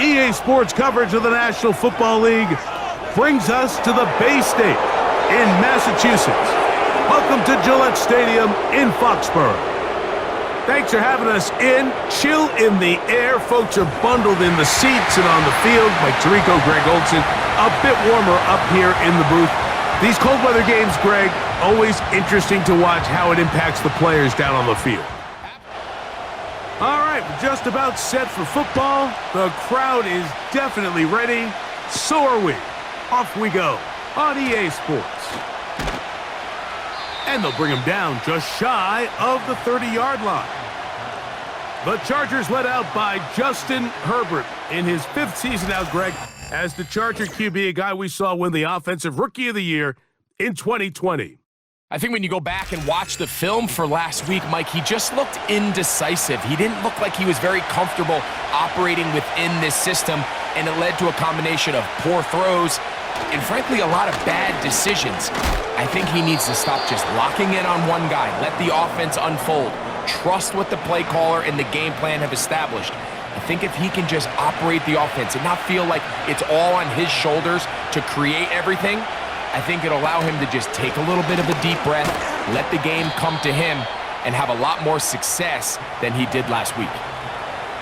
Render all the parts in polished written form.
EA Sports coverage of the National Football League brings us to the Bay State in Massachusetts. Welcome to Gillette Stadium in Foxborough. Thanks for having us in. Chill in the air. Folks are bundled in the seats and on the field. Mike Tirico, Greg Olson. A bit warmer up here in the booth. These cold weather games, Greg, always interesting to watch how it impacts the players down on the field. All right, we're just about set for football. The crowd is definitely ready. So are we. Off we go on EA Sports. And they'll bring him down just shy of the 30-yard line. The Chargers led out by Justin Herbert in his 5th season out, Greg, as the Charger QB, a guy we saw win the Offensive Rookie of the Year in 2020. I think when you go back and watch the film for last week, Mike, he just looked indecisive. He didn't look like he was very comfortable operating within this system, and it led to a combination of poor throws and, frankly, a lot of bad decisions. I think he needs to stop just locking in on one guy. Let the offense unfold. Trust what the play caller and the game plan have established. I think if he can just operate the offense and not feel like it's all on his shoulders to create everything, I think it'll allow him to just take a little bit of a deep breath, let the game come to him, and have a lot more success than he did last week.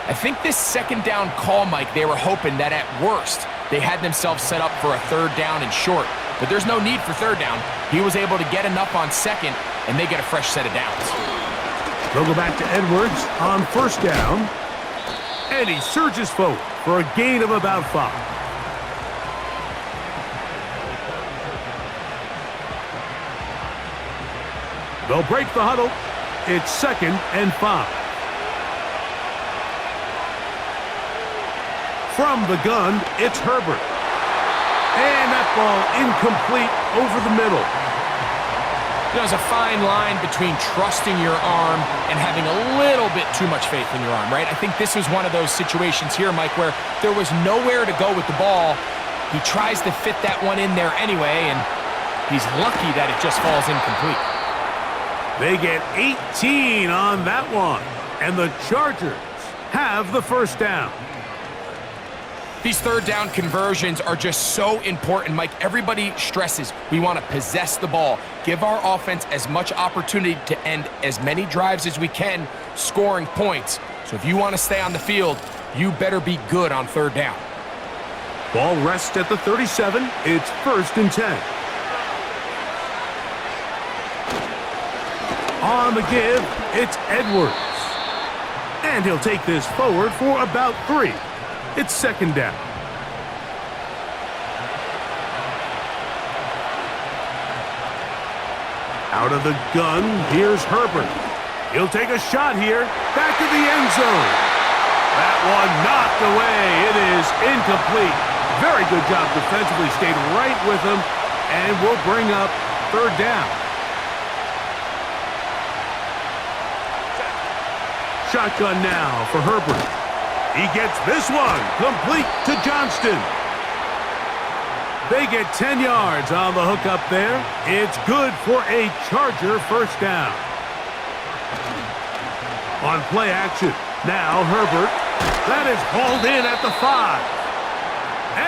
I think this second down call, Mike, they were hoping that at worst they had themselves set up for a 3rd down and short, but there's no need for 3rd down. He was able to get enough on 2nd, and they get a fresh set of downs. They'll go back to Edwards on 1st down, and he surges forward for a gain of about 5. They'll break the huddle. It's 2nd and 5. From the gun, it's Herbert. And that ball incomplete over the middle. There's a fine line between trusting your arm and having a little bit too much faith in your arm, right? I think this was one of those situations here, Mike, where there was nowhere to go with the ball. He tries to fit that one in there anyway, and he's lucky that it just falls incomplete. They get 18 on that one, and the Chargers have the 1st down. These 3rd down conversions are just so important, Mike. Everybody stresses we want to possess the ball, give our offense as much opportunity to end as many drives as we can, scoring points. So if you want to stay on the field, you better be good on 3rd down. Ball rests at the 37. It's 1st and 10. On the give, it's Edwards. And he'll take this forward for about 3. It's 2nd down. Out of the gun, here's Herbert. He'll take a shot here, back to the end zone. That one knocked away. It is incomplete. Very good job defensively, stayed right with him, and will bring up 3rd down. Shotgun now for Herbert. He gets this one complete to Johnston. They get 10 yards on the hook up there. It's good for a Charger 1st down. On play action, now Herbert. That is hauled in at the 5.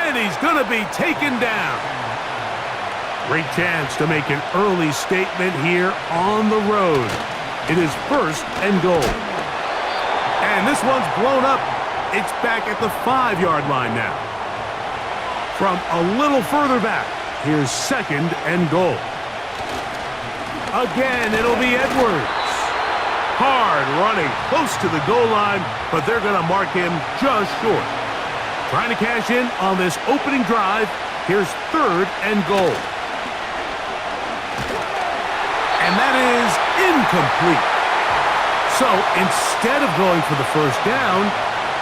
And he's going to be taken down. Great chance to make an early statement here on the road. It is 1st and goal. And this one's blown up. It's back at the 5-yard line now. From a little further back, here's 2nd and goal. Again, it'll be Edwards. Hard running close to the goal line, but they're going to mark him just short. Trying to cash in on this opening drive. Here's 3rd and goal. And that is incomplete. So instead of going for the 1st down,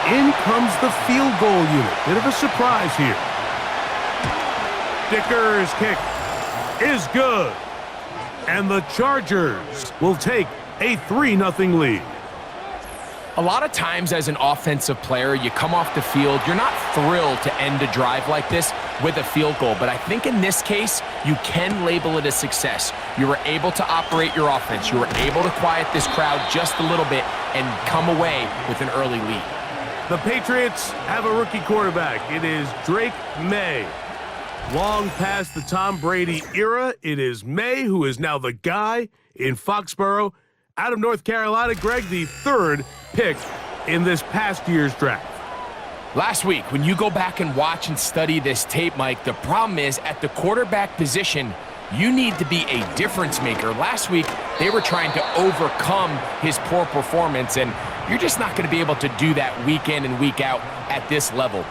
in comes the field goal unit. Bit of a surprise here. Dicker's kick is good. And the Chargers will take a 3-0 lead. A lot of times as an offensive player, you come off the field, you're not thrilled to end a drive like this with a field goal. But I think in this case, you can label it a success. You were able to operate your offense. You were able to quiet this crowd just a little bit and come away with an early lead. The Patriots have a rookie quarterback. It is Drake May. Long past the Tom Brady era, it is May who is now the guy in Foxborough. Out of North Carolina, Greg, the third pick in this past year's draft. Last week, when you go back and watch and study this tape, Mike, the problem is at the quarterback position, you need to be a difference maker. Last week, they were trying to overcome his poor performance, and you're just not going to be able to do that week in and week out at this level.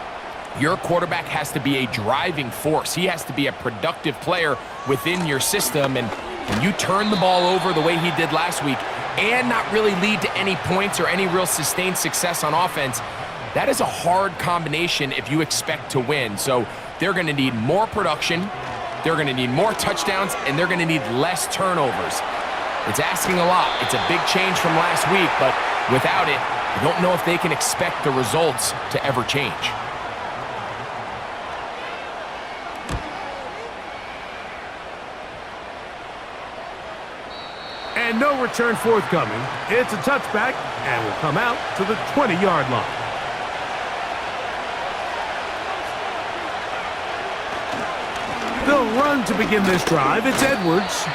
Your quarterback has to be a driving force. He has to be a productive player within your system, and when you turn the ball over the way he did last week and not really lead to any points or any real sustained success on offense, that is a hard combination if you expect to win. So they're going to need more production, they're going to need more touchdowns, and they're going to need less turnovers. It's asking a lot. It's a big change from last week, but without it, I don't know if they can expect the results to ever change. And no return forthcoming. It's a touchback and will come out to the 20-yard line. They'll run to begin this drive. It's Edwards.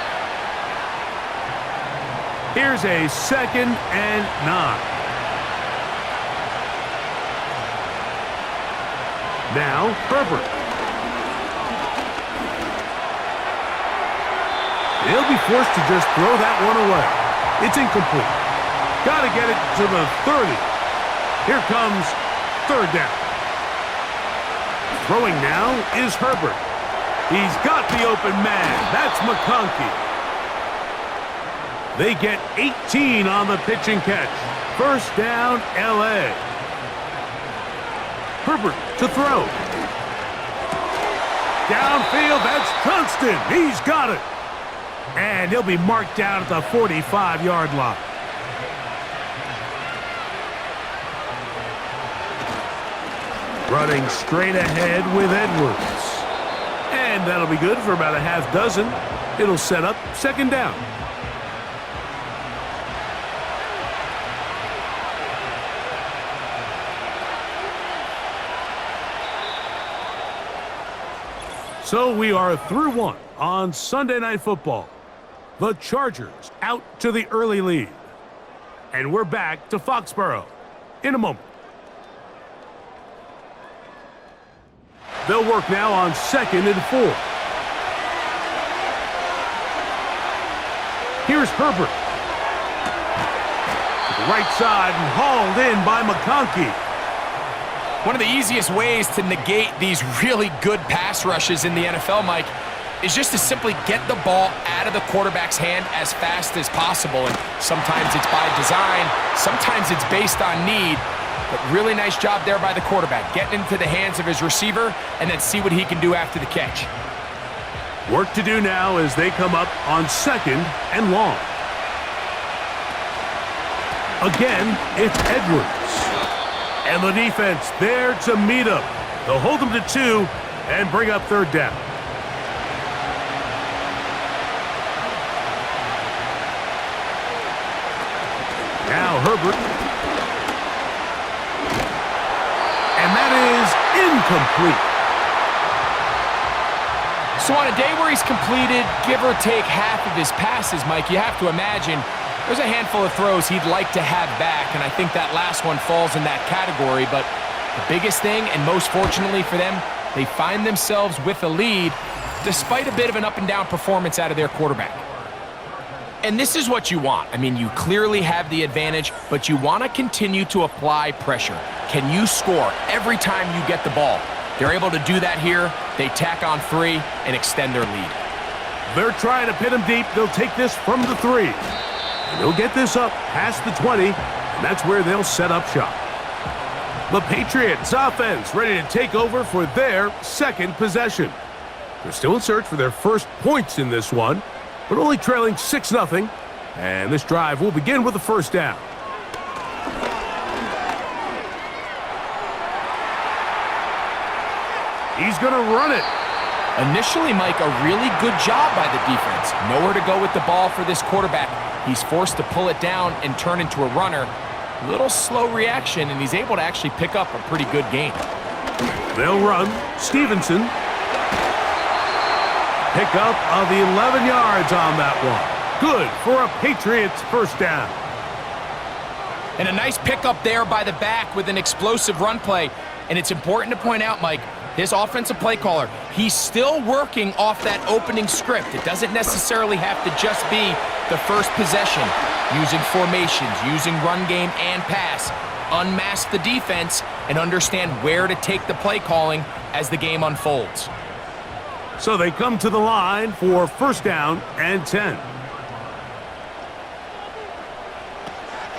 Here's a 2nd and 9. Now, Herbert. He'll be forced to just throw that one away. It's incomplete. Got to get it to the 30. Here comes 3rd down. Throwing now is Herbert. He's got the open man. That's McConkey. They get 18 on the pitch and catch. 1st down, L.A. Herbert to throw. Downfield, that's Johnston. He's got it. And he'll be marked down at the 45-yard line. Running straight ahead with Edwards. And that'll be good for about a half dozen. It'll set up 2nd down. So we are through one on Sunday Night Football. The Chargers out to the early lead. And we're back to Foxborough in a moment. They'll work now on 2nd and 4. Here's Herbert. To the right side and hauled in by McConkey. One of the easiest ways to negate these really good pass rushes in the NFL, Mike, is just to simply get the ball out of the quarterback's hand as fast as possible. And sometimes it's by design, sometimes it's based on need. But really nice job there by the quarterback, getting into the hands of his receiver and then see what he can do after the catch. Work to do now as they come up on 2nd and long. Again, it's Edwards. And the defense there to meet him. They'll hold him to 2 and bring up 3rd down. Now Herbert. And that is incomplete. So on a day where he's completed, give or take half of his passes, Mike, you have to imagine there's a handful of throws he'd like to have back, and I think that last one falls in that category. But the biggest thing, and most fortunately for them, they find themselves with a lead despite a bit of an up-and-down performance out of their quarterback. And this is what you want. I mean, you clearly have the advantage, but you want to continue to apply pressure. Can you score every time you get the ball? They're able to do that here. They tack on 3 and extend their lead. They're trying to pin him deep. They'll take this from the 3. And they'll get this up past the 20, and that's where they'll set up shop. The Patriots offense ready to take over for their 2nd possession. They're still in search for their first points in this one, but only trailing 6-0. And this drive will begin with the 1st down. He's going to run it. Initially, Mike, a really good job by the defense. Nowhere to go with the ball for this quarterback. He's forced to pull it down and turn into a runner. Little slow reaction, and he's able to actually pick up a pretty good gain. They'll run. Stevenson. Pick up of the 11 yards on that one. Good for a Patriots first down. And a nice pickup there by the back with an explosive run play. And it's important to point out, Mike, his offensive play caller, he's still working off that opening script. It doesn't necessarily have to just be the first possession. Using formations, using run game and pass. Unmask the defense and understand where to take the play calling as the game unfolds. So they come to the line for first down and 10.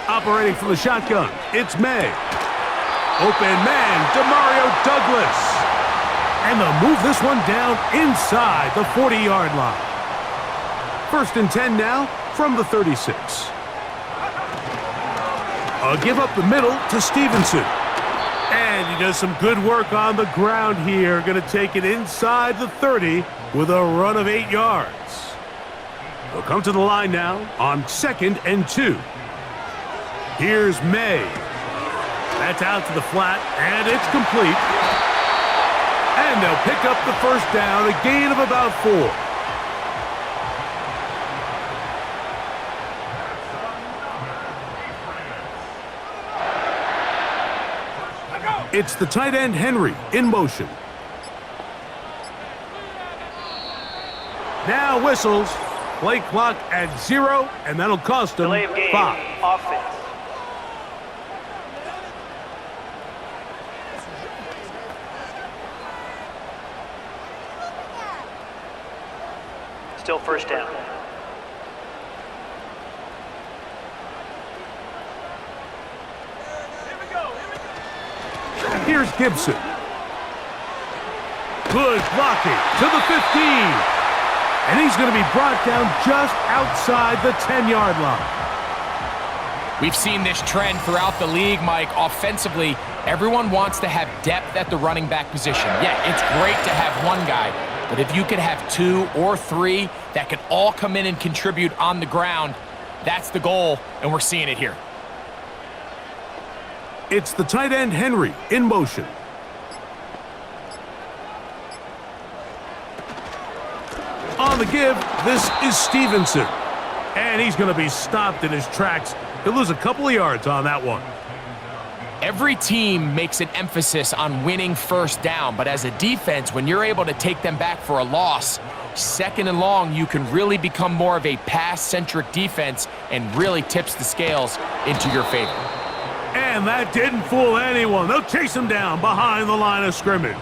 Operating from the shotgun, it's May. Open man, Demario Douglas. And they'll move this one down inside the 40-yard line. First and 10 now from the 36. A give up the middle to Stevenson. And he does some good work on the ground here. Going to take it inside the 30 with a run of 8 yards. They'll come to the line now on 2nd and 2. Here's May. That's out to the flat, and it's complete. And they'll pick up the first down, a gain of about 4. It's the tight end, Henry, in motion. Now whistles. Play clock at 0, and that'll cost them 5. Offense. Still first down. Here's Gibson. Good blocking to the 15. And he's going to be brought down just outside the 10-yard line. We've seen this trend throughout the league, Mike. Offensively, everyone wants to have depth at the running back position. Yeah, it's great to have one guy, but if you could have 2 or 3 that could all come in and contribute on the ground, that's the goal, and we're seeing it here. It's the tight end, Henry, in motion. On the give, this is Stevenson. And he's going to be stopped in his tracks. He'll lose a couple of yards on that one. Every team makes an emphasis on winning first down, but as a defense, when you're able to take them back for a loss, 2nd and long, you can really become more of a pass-centric defense and really tips the scales into your favor. And that didn't fool anyone. They'll chase him down behind the line of scrimmage.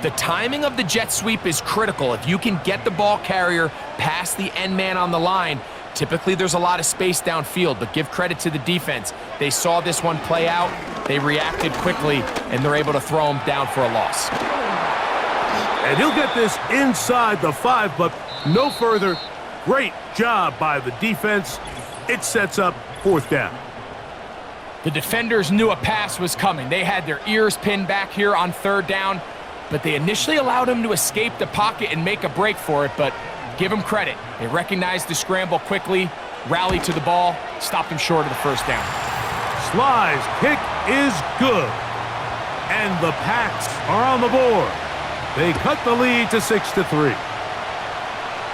The timing of the jet sweep is critical. If you can get the ball carrier past the end man on the line, typically there's a lot of space downfield, but give credit to the defense. They saw this one play out, they reacted quickly, and they're able to throw him down for a loss. And he'll get this inside the 5, but no further. Great job by the defense. It sets up 4th down. The defenders knew a pass was coming. They had their ears pinned back here on 3rd down, but they initially allowed him to escape the pocket and make a break for it, but give them credit. They recognized the scramble quickly, rallied to the ball, stopped him short of the first down. Sly's kick is good. And the Pats are on the board. They cut the lead to 6-3.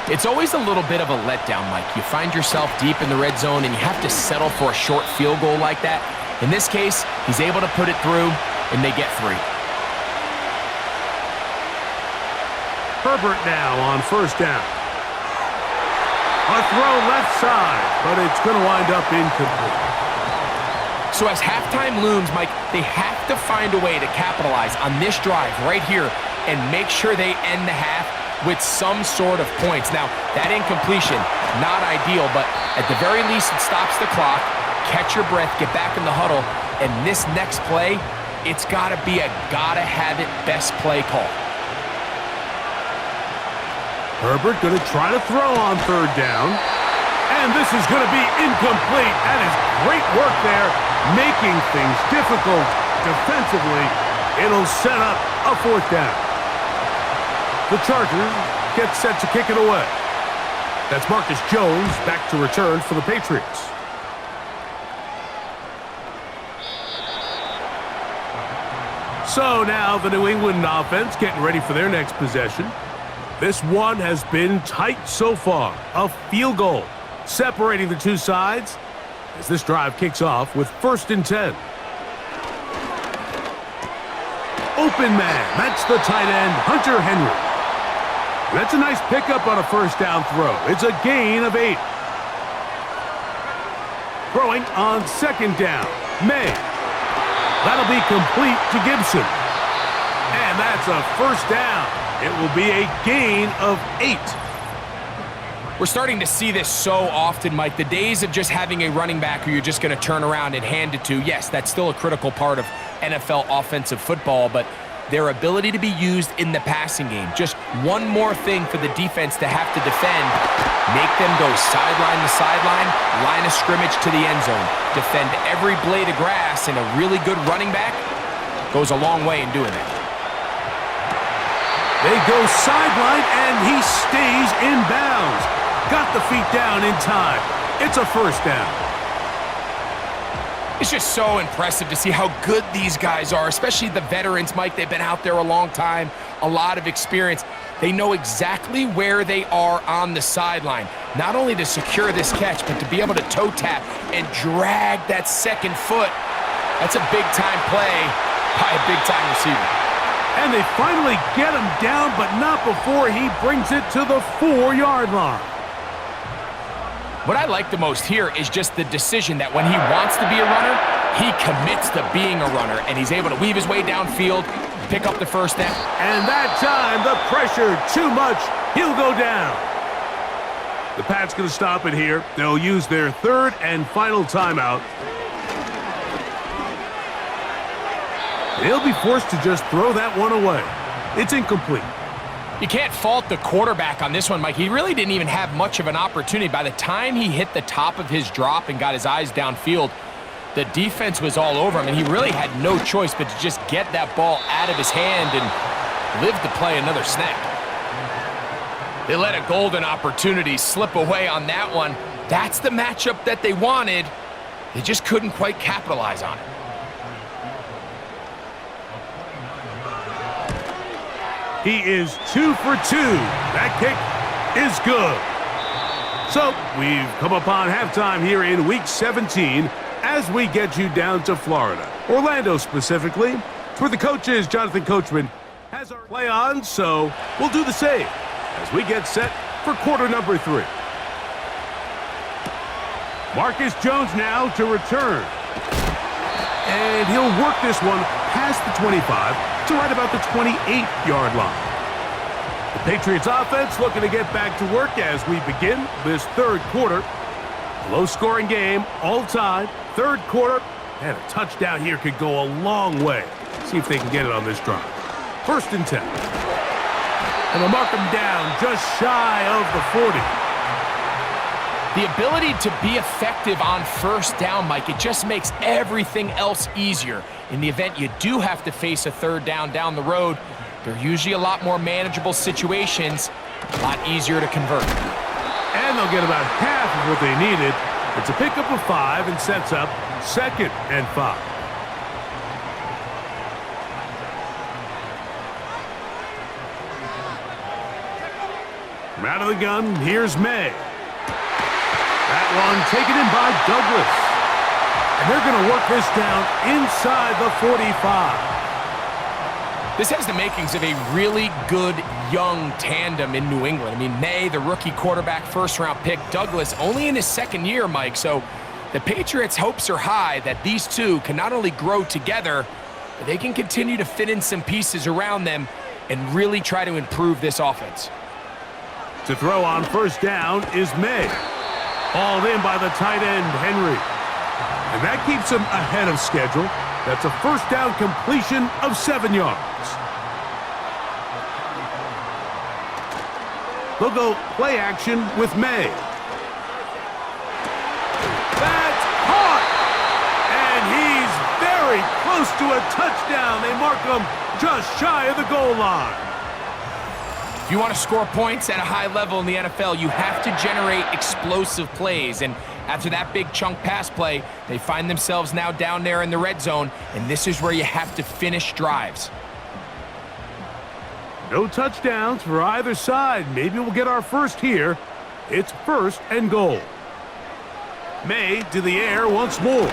It's always a little bit of a letdown, Mike. You find yourself deep in the red zone and you have to settle for a short field goal like that. In this case, he's able to put it through, and they get 3. Herbert now on first down. A throw left side, but it's going to wind up incomplete. So as halftime looms, Mike, they have to find a way to capitalize on this drive right here and make sure they end the half with some sort of points. Now, that incompletion, not ideal, but at the very least, it stops the clock. Catch your breath, get back in the huddle, and this next play, it's got to be a gotta-have-it best play call. Herbert going to try to throw on 3rd down. And this is going to be incomplete. That is great work there, making things difficult defensively. It'll set up a 4th down. The Chargers get set to kick it away. That's Marcus Jones back to return for the Patriots. So now the New England offense getting ready for their next possession. This one has been tight so far. A field goal separating the two sides as this drive kicks off with 1st and 10. Open man. That's the tight end, Hunter Henry. That's a nice pickup on a 1st down throw. It's a gain of 8. Throwing on 2nd down. May. That'll be complete to Gibson. And that's a 1st down. It will be a gain of 8. We're starting to see this so often, Mike. The days of just having a running back who you're just going to turn around and hand it to, yes, that's still a critical part of NFL offensive football, but their ability to be used in the passing game, just one more thing for the defense to have to defend, make them go sideline to sideline, line of scrimmage to the end zone, defend every blade of grass, and a really good running back goes a long way in doing that. They go sideline, and he stays in bounds. Got the feet down in time. It's a 1st down. It's just so impressive to see how good these guys are, especially the veterans, Mike. They've been out there a long time, a lot of experience. They know exactly where they are on the sideline, not only to secure this catch, but to be able to toe tap and drag that 2nd foot. That's a big-time play by a big-time receiver. And they finally get him down, but not before he brings it to the 4-yard line. What I like the most here is just the decision that when he wants to be a runner, he commits to being a runner, and he's able to weave his way downfield, pick up the 1st down. And that time, the pressure too much. He'll go down. The Pats going to stop it here. They'll use their 3rd and final timeout. They'll be forced to just throw that one away. It's incomplete. You can't fault the quarterback on this one, Mike. He really didn't even have much of an opportunity. By the time he hit the top of his drop and got his eyes downfield, the defense was all over him, and he really had no choice but to just get that ball out of his hand and live to play another snap. They let a golden opportunity slip away on that one. That's the matchup that they wanted. They just couldn't quite capitalize on it. He is 2 for 2. That kick is good. So we've come upon halftime here in Week 17 as we get you down to Florida. Orlando specifically. For the coaches, Jonathan Coachman has our play on, so we'll do the same as we get set for quarter number 3. Marcus Jones now to return. And he'll work this one past the 25 to right about the 28-yard line. The Patriots offense looking to get back to work as we begin this 3rd quarter. Low-scoring game, all tied. 3rd quarter, and a touchdown here could go a long way. See if they can get it on this drive. 1st and 10. And they'll mark him down just shy of the 40. The ability to be effective on 1st down, Mike, it just makes everything else easier. In the event you do have to face a 3rd down the road, they're usually a lot more manageable situations, a lot easier to convert. And they'll get about half of what they needed. It's a pickup of 5 and sets up 2nd and 5. From out of the gun, here's May. That one taken in by Douglas. And they're going to work this down inside the 45. This has the makings of a really good young tandem in New England. I mean, May, the rookie quarterback, 1st-round pick. Douglas, only in his 2nd year, Mike. So the Patriots' hopes are high that these two can not only grow together, but they can continue to fit in some pieces around them and really try to improve this offense. To throw on 1st down is May. Hauled in by the tight end, Henry. And that keeps him ahead of schedule. That's a 1st down completion of 7 yards. They'll go play action with May. That's caught! And he's very close to a touchdown. They mark him just shy of the goal line. If you want to score points at a high level in the NFL, you have to generate explosive plays. And After that big chunk pass play, they find themselves now down there in the red zone, and this is where you have to finish drives. No touchdowns for either side. Maybe we'll get our first here. It's 1st and goal. May to the air once more.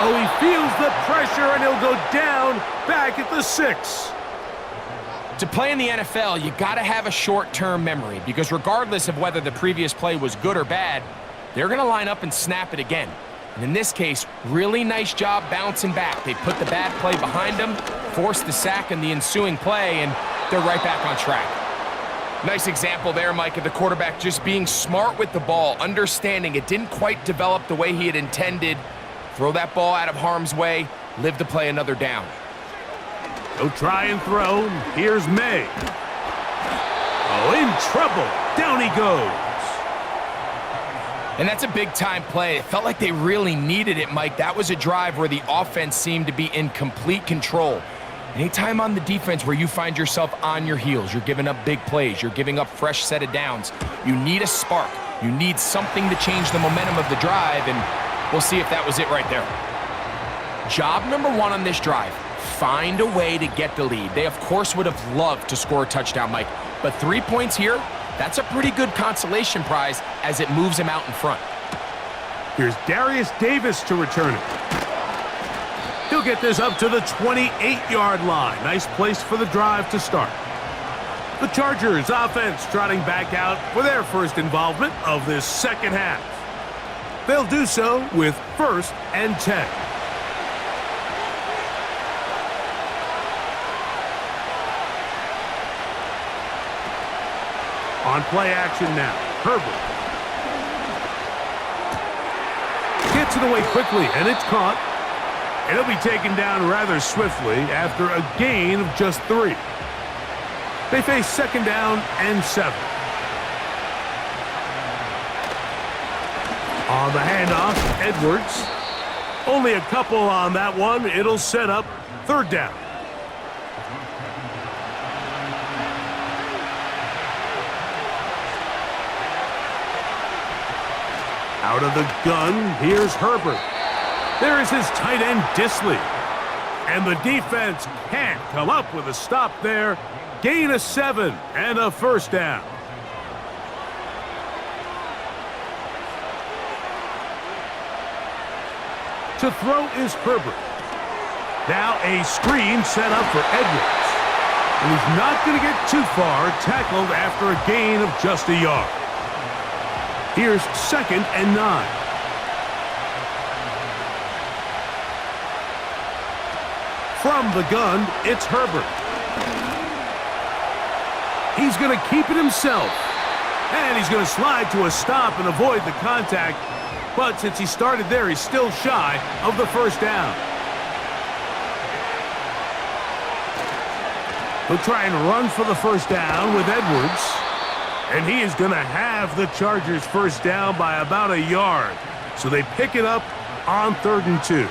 Oh, he feels the pressure, and he'll go down back at the 6. To play in the NFL, you got to have a short-term memory, because regardless of whether the previous play was good or bad, they're going to line up and snap it again. And in this case, really nice job bouncing back. They put the bad play behind them, forced the sack in the ensuing play, and they're right back on track. Nice example there, Mike, of the quarterback just being smart with the ball, understanding it didn't quite develop the way he had intended. Throw that ball out of harm's way, live to play another down. He'll try and throw. Here's May. Oh, in trouble. Down he goes. And that's a big-time play. It felt like they really needed it, Mike. That was a drive where the offense seemed to be in complete control. Anytime on the defense where you find yourself on your heels, you're giving up big plays, you're giving up fresh set of downs, you need a spark. You need something to change the momentum of the drive, and we'll see if that was it right there. Job number 1 on this drive, find a way to get the lead. They, of course, would have loved to score a touchdown, Mike, but 3 points here, that's a pretty good consolation prize as it moves him out in front. Here's Darius Davis to return it. He'll get this up to the 28-yard line. Nice place for the drive to start. The Chargers offense trotting back out for their first involvement of this second half. They'll do so with 1st and 10. On play action now, Herbert. Gets it away quickly, and it's caught. And he'll be taken down rather swiftly after a gain of just 3. They face 2nd down and 7. On the handoff, Edwards. Only a couple on that one. It'll set up 3rd down. Out of the gun, here's Herbert. There is his tight end, Disley. And the defense can't come up with a stop there. Gain of 7 and a 1st down. To throw is Herbert. Now a screen set up for Edwards. And he's not going to get too far, tackled after a gain of just a yard. Here's 2nd and 9. From the gun, it's Herbert. He's going to keep it himself. And he's going to slide to a stop and avoid the contact. But since he started there, he's still shy of the 1st down. He'll try and run for the 1st down with Edwards. And he is going to have the Chargers 1st down by about a yard. So they pick it up on 3rd and 2.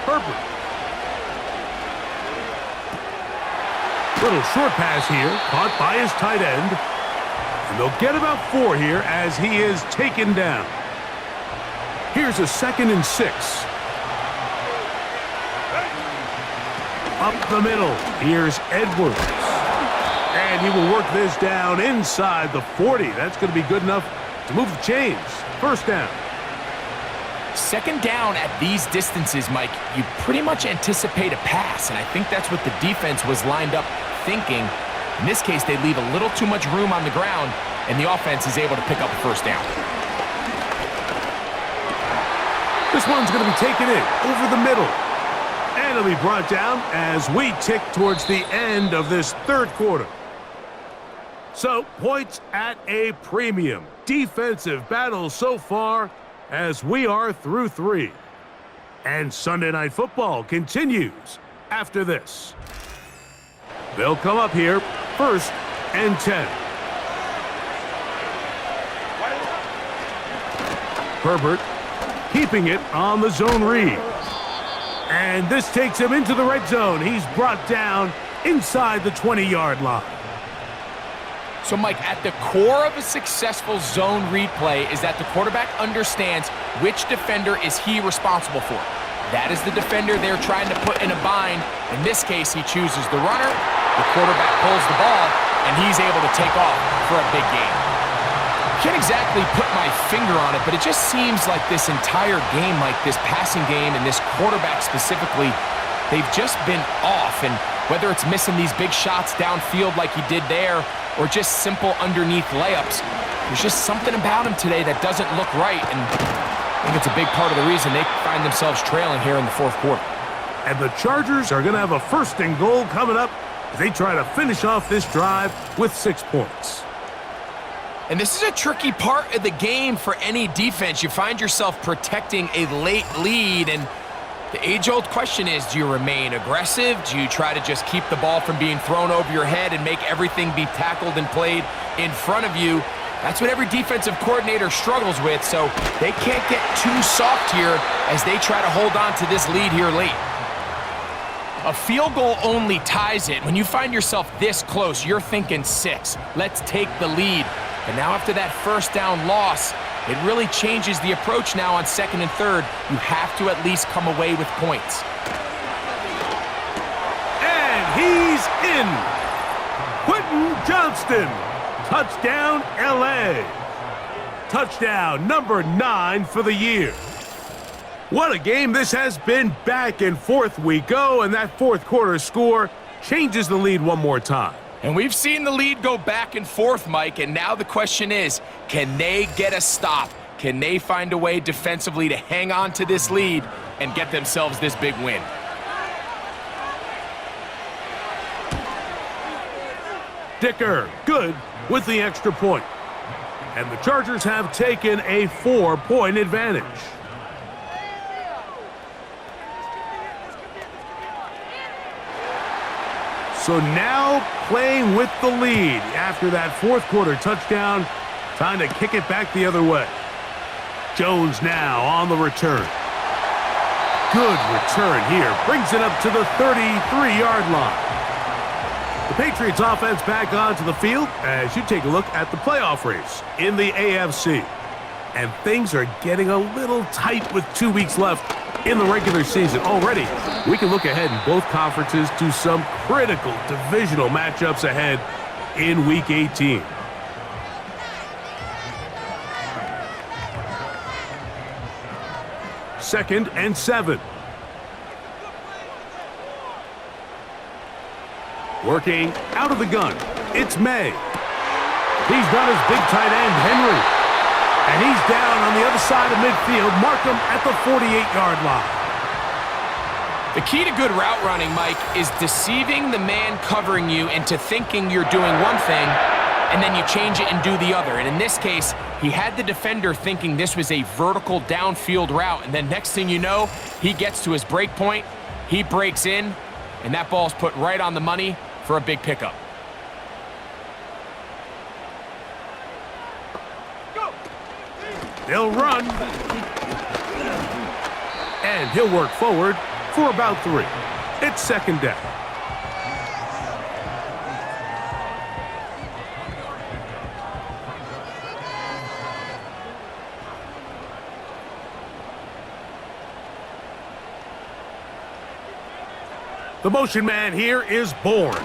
Herbert. Little short pass here, caught by his tight end. And they'll get about 4 here as he is taken down. Here's a 2nd and 6. Up the middle, here's Edwards. And he will work this down inside the 40. That's going to be good enough to move the chains. 1st down. 2nd down at these distances, Mike, you pretty much anticipate a pass, and I think that's what the defense was lined up thinking. In this case, they leave a little too much room on the ground, and the offense is able to pick up a 1st down. This one's going to be taken in over the middle. And it'll be brought down as we tick towards the end of this 3rd quarter. So, points at a premium. Defensive battle so far as we are through 3. And Sunday Night Football continues after this. They'll come up here 1st and 10. Herbert keeping it on the zone read. And this takes him into the red zone. He's brought down inside the 20-yard line. So, Mike, at the core of a successful zone read play is that the quarterback understands which defender is he responsible for. That is the defender they're trying to put in a bind. In this case, he chooses the runner, the quarterback pulls the ball, and he's able to take off for a big gain. Can't exactly put my finger on it, but it just seems like this entire game, like this passing game and this quarterback specifically, they've just been off. And whether it's missing these big shots downfield like he did there, or just simple underneath layups, there's just something about him today that doesn't look right. And I think it's a big part of the reason they find themselves trailing here in the fourth quarter. And the Chargers are going to have a first and goal coming up as they try to finish off this drive with 6 points. And this is a tricky part of the game for any defense. You find yourself protecting a late lead, and the age-old question is, do you remain aggressive? Do you try to just keep the ball from being thrown over your head and make everything be tackled and played in front of you? That's what every defensive coordinator struggles with, so they can't get too soft here as they try to hold on to this lead here late. A field goal only ties it. When you find yourself this close, you're thinking 6. Let's take the lead. But now after that first down loss, it really changes the approach now on 2nd and 3rd. You have to at least come away with points. And he's in. Quentin Johnston. Touchdown, LA. Touchdown number 9 for the year. What a game this has been. Back and forth we go, and that fourth quarter score changes the lead one more time. And we've seen the lead go back and forth, Mike, and now the question is, can they get a stop? Can they find a way defensively to hang on to this lead and get themselves this big win? Dicker, good with the extra point. And the Chargers have taken a 4-point advantage. So now playing with the lead after that fourth quarter touchdown, trying to kick it back the other way. Jones now on the return. Good return here. Brings it up to the 33-yard line. The Patriots offense back onto the field as you take a look at the playoff race in the AFC. And things are getting a little tight with 2 weeks left in the regular season. Already, we can look ahead in both conferences to some critical divisional matchups ahead in Week 18. Second and 7. Working out of the gun, it's May. He's got his big tight end, Henry. And he's down on the other side of midfield. Mark him at the 48-yard line. The key to good route running, Mike, is deceiving the man covering you into thinking you're doing one thing, and then you change it and do the other. And in this case, he had the defender thinking this was a vertical downfield route, and then next thing you know, he gets to his break point, he breaks in, and that ball's put right on the money for a big pickup. They'll run. And he'll work forward for about 3. It's second down. The motion man here is Bourne.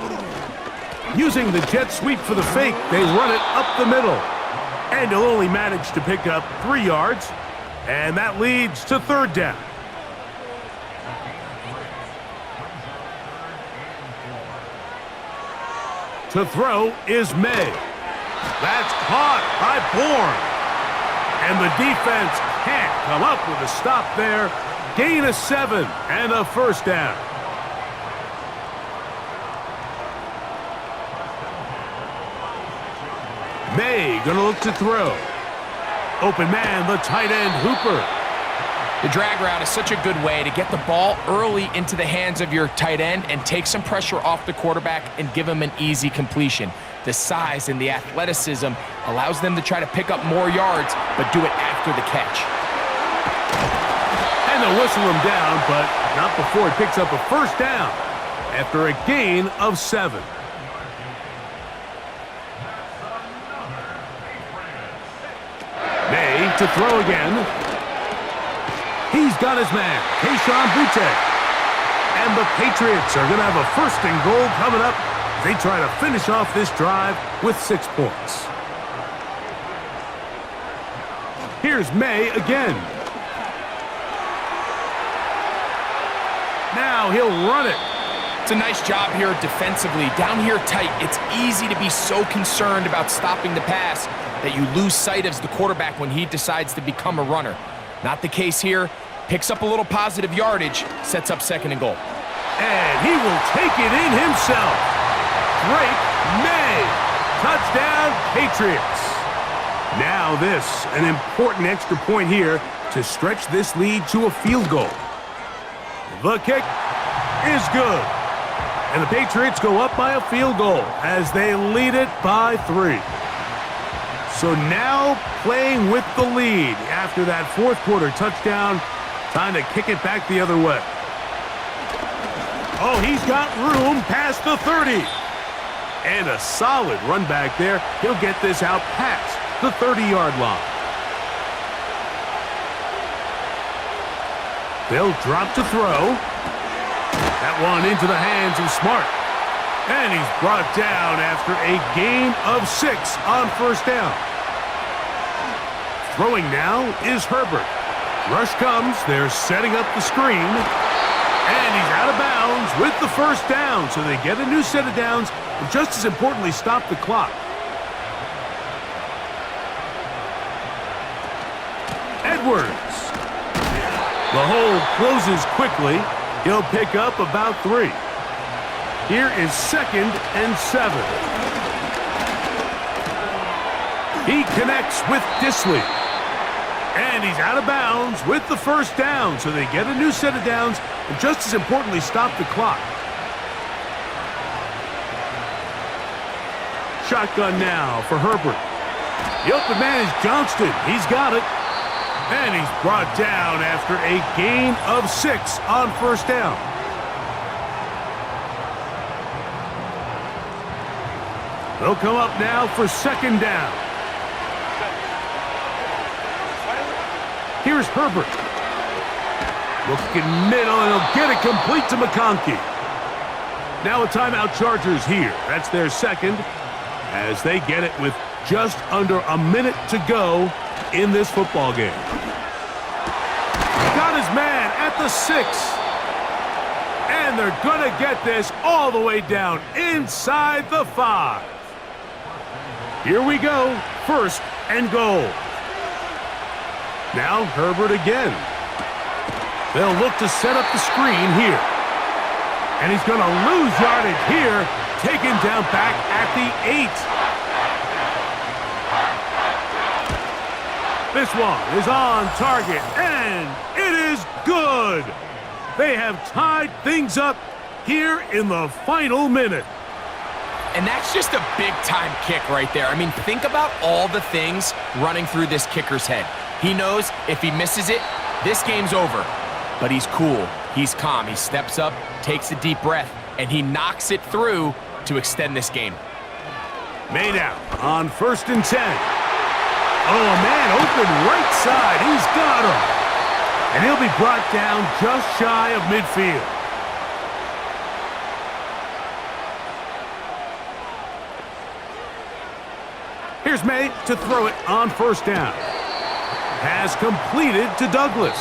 Using the jet sweep for the fake, they run it up the middle. And he'll only manage to pick up 3 yards, and that leads to third down. To throw is May. That's caught by Bourne. And the defense can't come up with a stop there. Gain of 7 and a first down. May gonna look to throw. Open man, the tight end, Hooper. The drag route is such a good way to get the ball early into the hands of your tight end and take some pressure off the quarterback and give him an easy completion. The size and the athleticism allows them to try to pick up more yards, but do it after the catch. And they'll whistle him down, but not before he picks up a first down. after a gain of 7. May to throw again. He's got his man, Keyshawn Butte. And the Patriots are going to have a 1st and goal coming up. They try to finish off this drive with 6 points. Here's May again. Now he'll run it. It's a nice job here defensively. Down here tight, it's easy to be so concerned about stopping the pass that you lose sight of the quarterback when he decides to become a runner. Not the case here. Picks up a little positive yardage, sets up 2nd and goal. And he will take it in himself. Drake May. Touchdown, Patriots. Now this, an important extra point here to stretch this lead to a field goal. The kick is good. And the Patriots go up by a field goal as they lead it by 3. So now playing with the lead after that 4th quarter touchdown, time to kick it back the other way. Oh, he's got room past the 30. And a solid run back there. He'll get this out past the 30-yard line. They'll drop to throw. That one into the hands of Smart. And he's brought down after a gain of 6 on 1st down. Throwing now is Herbert. Rush comes. They're setting up the screen. And he's out of bounds with the 1st down. So they get a new set of downs. And just as importantly, stop the clock. Edwards. The hole closes quickly. He'll pick up about 3. Here is 2nd and 7. He connects with Disley. And he's out of bounds with the 1st down. So they get a new set of downs. And just as importantly, stop the clock. Shotgun now for Herbert. The open man is Johnston. He's got it. And he's brought down after a gain of 6 on 1st down. They'll come up now for 2nd down. Here's Herbert. Looking middle, and he'll get it complete to McConkey. Now a timeout Chargers here. That's their 2nd, as they get it with just under a minute to go in this football game. Got his man at the 6. And they're going to get this all the way down inside the 5. Here we go. 1st and goal. Now Herbert again. They'll look to set up the screen here. And he's going to lose yardage here. Taken down back at the 8. This one is on target, and it is good. They have tied things up here in the final minute. And that's just a big-time kick right there. I mean, think about all the things running through this kicker's head. He knows if he misses it, this game's over. But he's cool. He's calm. He steps up, takes a deep breath, and he knocks it through to extend this game. Made out on 1st and 10. Oh, a man open right side. He's got him. And he'll be brought down just shy of midfield. Here's May to throw it on 1st down. Pass completed to Douglas.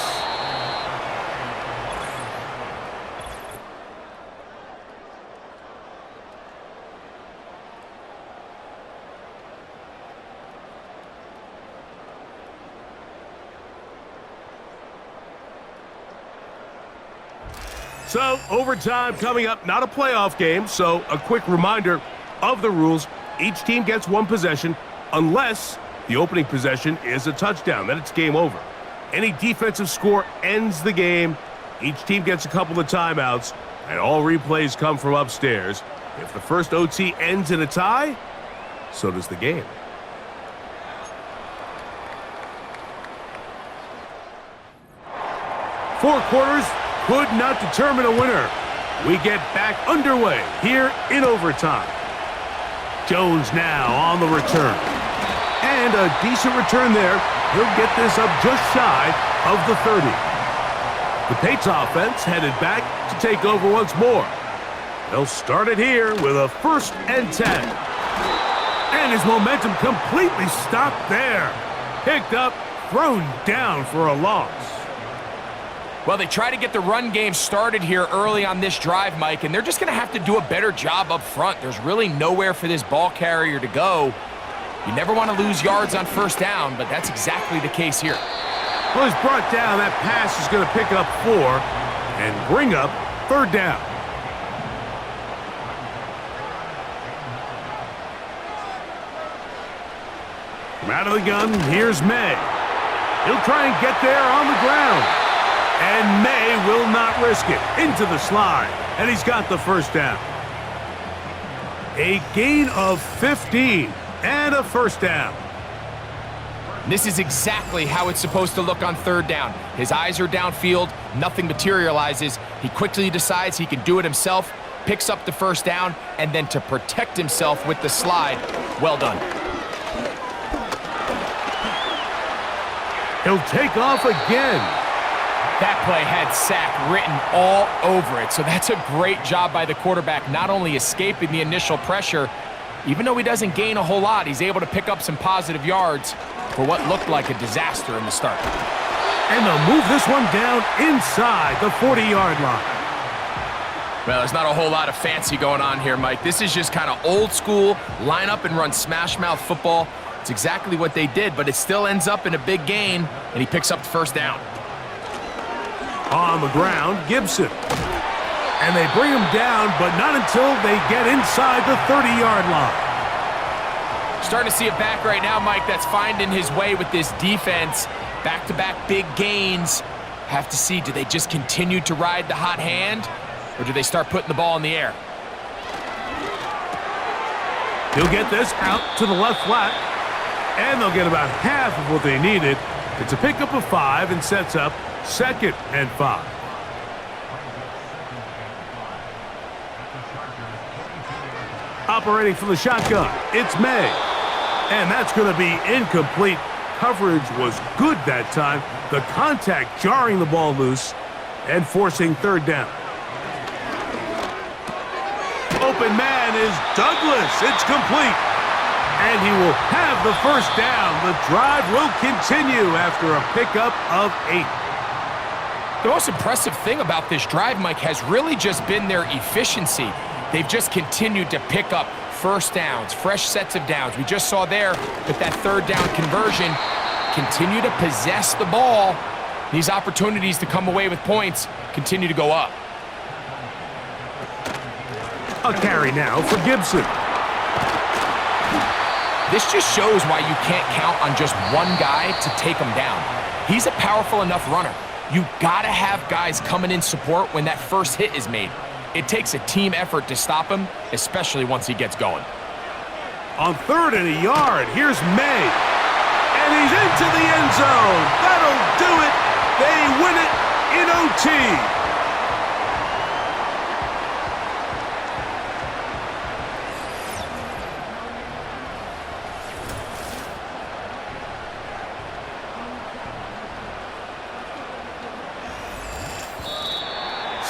So, overtime coming up, not a playoff game, so a quick reminder of the rules. Each team gets 1 possession unless the opening possession is a touchdown. Then it's game over. Any defensive score ends the game. Each team gets a couple of timeouts, and all replays come from upstairs. If the first OT ends in a tie, so does the game. Four quarters could not determine a winner. We get back underway here in overtime. Jones now on the return. And a decent return there. He'll get this up just shy of the 30. The Patriots offense headed back to take over once more. They'll start it here with a 1st and 10. And his momentum completely stopped there. Picked up, thrown down for a loss. Well, they try to get the run game started here early on this drive, Mike, and they're just going to have to do a better job up front. There's really nowhere for this ball carrier to go. You never want to lose yards on 1st down, but that's exactly the case here. Well, he's brought down. That pass is going to pick up 4 and bring up 3rd down. From out of the gun, here's May. He'll try and get there on the ground. And May will not risk it. Into the slide. And he's got the 1st down. A gain of 15 and a 1st down. This is exactly how it's supposed to look on 3rd down. His eyes are downfield, nothing materializes. He quickly decides he can do it himself, picks up the 1st down, and then to protect himself with the slide, well done. He'll take off again. That play had sack written all over it, so that's a great job by the quarterback, not only escaping the initial pressure, even though he doesn't gain a whole lot, he's able to pick up some positive yards for what looked like a disaster in the start. And they'll move this one down inside the 40-yard line. Well, there's not a whole lot of fancy going on here, Mike. This is just kind of old school, line up and run smash mouth football. It's exactly what they did, but it still ends up in a big gain, and he picks up the 1st down. On the ground, Gibson. And they bring him down, but not until they get inside the 30-yard line. Starting to see a back right now, Mike, that's finding his way with this defense. Back-to-back big gains. Have to see, do they just continue to ride the hot hand, or do they start putting the ball in the air? He'll get this out to the left flat, and they'll get about half of what they needed. It's a pickup of 5 and sets up 2nd and 5. Operating from the shotgun, it's May. And that's going to be incomplete. Coverage was good that time. The contact jarring the ball loose and forcing 3rd down. Open man is Douglas. It's complete. And he will have the 1st down. The drive will continue after a pickup of 8. The most impressive thing about this drive, Mike, has really just been their efficiency. They've just continued to pick up 1st downs, fresh sets of downs. We just saw there with that 3rd down conversion, continue to possess the ball. These opportunities to come away with points continue to go up. A carry now for Gibson. This just shows why you can't count on just one guy to take him down. He's a powerful enough runner. You gotta have guys coming in support when that 1st hit is made. It takes a team effort to stop him, especially once he gets going. On 3rd and a yard, here's May. And he's into the end zone. That'll do it. They win it in OT.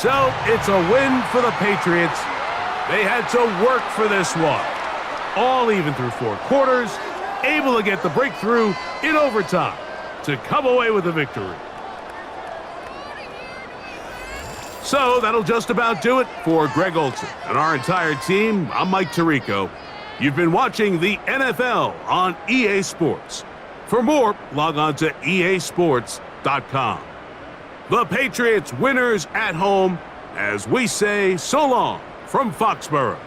So it's a win for the Patriots. They had to work for this one. All even through 4 quarters, able to get the breakthrough in overtime to come away with a victory. So that'll just about do it for Greg Olson and our entire team. I'm Mike Tirico. You've been watching the NFL on EA Sports. For more, log on to easports.com. The Patriots winners at home as we say so long from Foxborough.